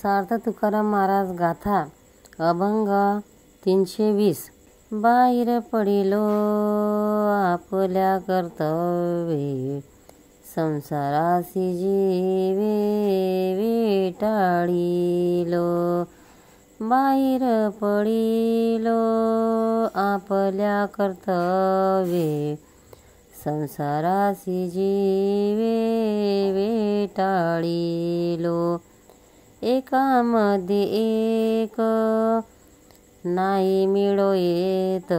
सार्थ तुकाराम महाराज गाथा अभंग 320. बाहेर पडिलो आपल्या कर्तव्ये, संसारासी जीवे विटाळिलो. बाहेर पडिलो आपल्या कर्तव्ये, संसारासी जीवे विटाळिलो. एकामध्ये एक नाही मिळो येत,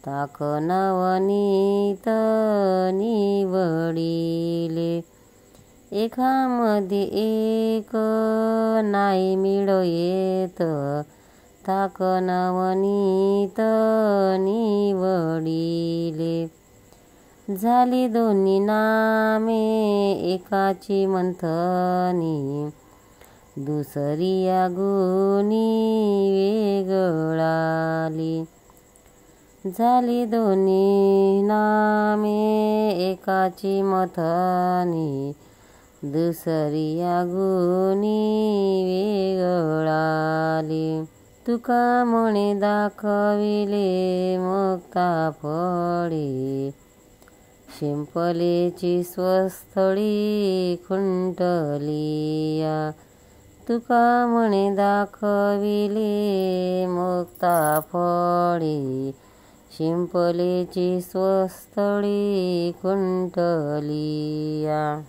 ताक नवनीत निवडिले. एकामध्ये एक नाही मिळो येत, ताक नवनीत निवडिले. झाली दोन्ही नामे एकाची मंथनी, दुसरी या गुणी वेगळाली. झाली दोन्ही नामे एकाची मंथनी, दुसरी या गुणी वेगळाली. तुका म्हणे दाखविले मुक्ता फळे, शिंपलेची स्वस्थळी खुंटलिया. तुका म्हणे दाखविले मुक्ता फळे, शिंपलेची स्वस्थळी खुंटलिया.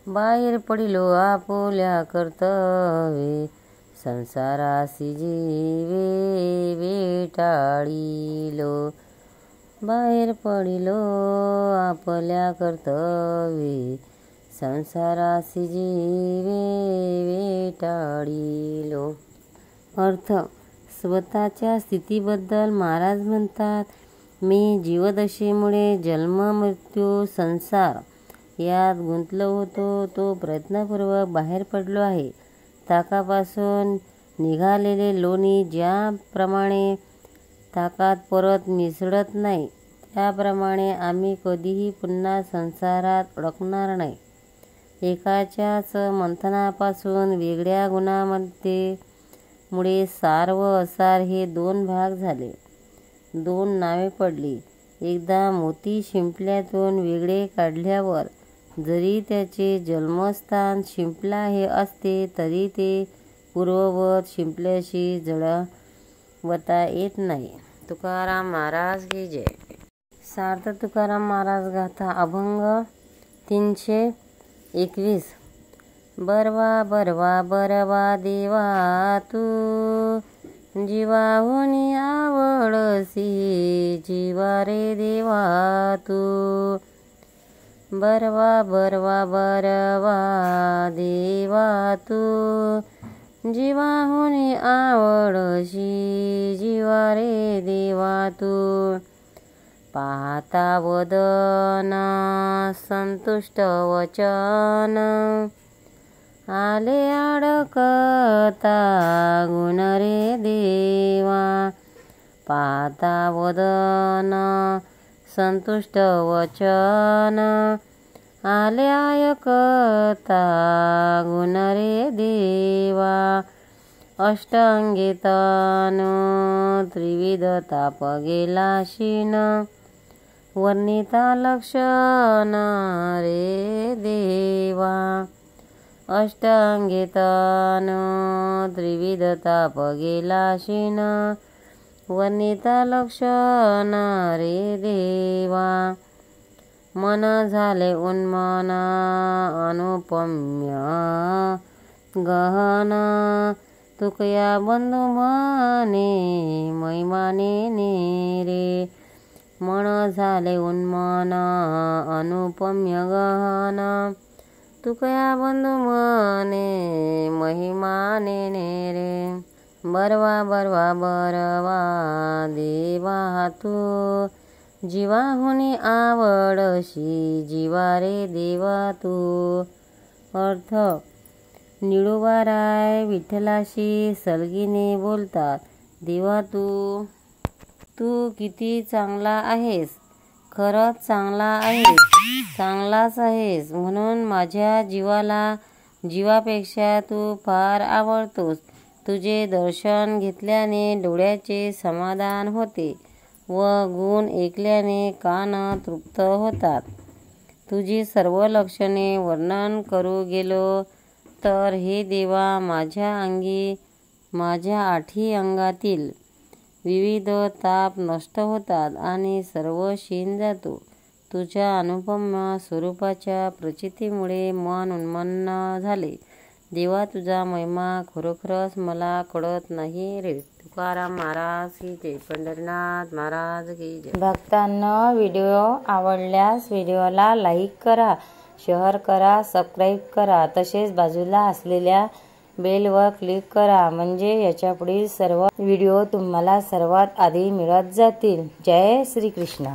बाहेर पडिलो आपुल्या कर्तव्ये, संसारासी जीवे विटाळिलो. बाहेर पडिलो आपल्या कर्तव्ये, संसारासी जीवे विटाळिलो. अर्थ. स्वतःच्या स्थितीबद्दल महाराज म्हणतात, मी जीवदशेमुळे जन्म मृत्यू संसार यात गुंतलो होतो. तो प्रयत्नपूर्वक बाहेर पडलो आहे. ताकापासून निघालेले लोणी ज्याप्रमाणे ताकात परत मिसळत नाही, त्याप्रमाणे आम्ही कधीही पुन्हा संसारात अडकणार नाही. एकाच्याच मंथनापासून वेगळ्या गुणांमध्ये मुळे सार व असार हे दोन भाग झाले, दोन नावे पडली. एकदा मोती शिंपल्यातून वेगळे काढल्यावर जरी त्याचे जन्मस्थान शिंपला हे असते, तरी ते पूर्ववत शिंपल्याशी जुळवता येत नाही. तुकाराम महाराज की जय. सार्थ तुकाराम महाराज गाथा अभंग 321. बरवा बरवा बरवा देवा तू, जीवाहुनी आवडसी जीवा रे देवा तू. बरवा बरवा बरवा देवा तू, जीवाहुनी आवडसी जीवा रे देवा तू. पाहता वदन संतुष्ट वचन, आले अडकता गुण रे देवा. पाहता वदन संतुष्ट वचन, आले ऐकता गुण रे देवा. अष्टांगी तनु त्रिविध ताप गेला शीन, वर्णिता लक्षण रे देवा. अष्टांगी तनु त्रिविध ताप गेला शीन, वर्णिता लक्षण रे देवा. मन झाले उन्मन अनुपम्य गहन, तुकया बंधू म्हणे महिमाने रे. मन झाले उन्मन अनुपम्य गहन, तुकया बंधू म्हणे महिमाने रे. बरवा बरवा बरवा देवा तू, जीवाहुनी आवडशी जीवा रे देवा तू. अर्थ. निळोबाराय विठ्ठलाशी सलगीने बोलतात, देवा तू किती चांगला आहेस. खरंच चांगला आहेस, चांगलाच आहेस. म्हणून माझ्या जीवाला जीवापेक्षा तू फार आवडतोस. तुझे दर्शन घेतल्याने डोळ्याचे समाधान होते व गुण ऐकल्याने कान तृप्त होतात. तुझी सर्व लक्षणे वर्णन करू गेलो तर हे देवा, माझ्या अंगी, माझ्या 8 अंगातील विविध ताप नष्ट होतात आणि सर्व क्षीण जातो. तुझ्या अनुपम स्वरूपाच्या प्रचितीमुळे मन उन्मन्न झाले. देवा, तुझा महिमा खरोखरच मला कळत नाही रे. तुकाराम महाराज की जय. पंढरीनाथ महाराज की जय. भक्तांनो, व्हिडिओ आवडल्यास व्हिडिओला लाईक करा, शेअर करा, सबस्क्राईब करा. तसेच बाजूला असलेल्या बेलवर क्लिक करा, म्हणजे याच्यापुढील सर्व व्हिडिओ तुम्हाला सर्वात आधी मिळत जातील. जय श्री कृष्ण.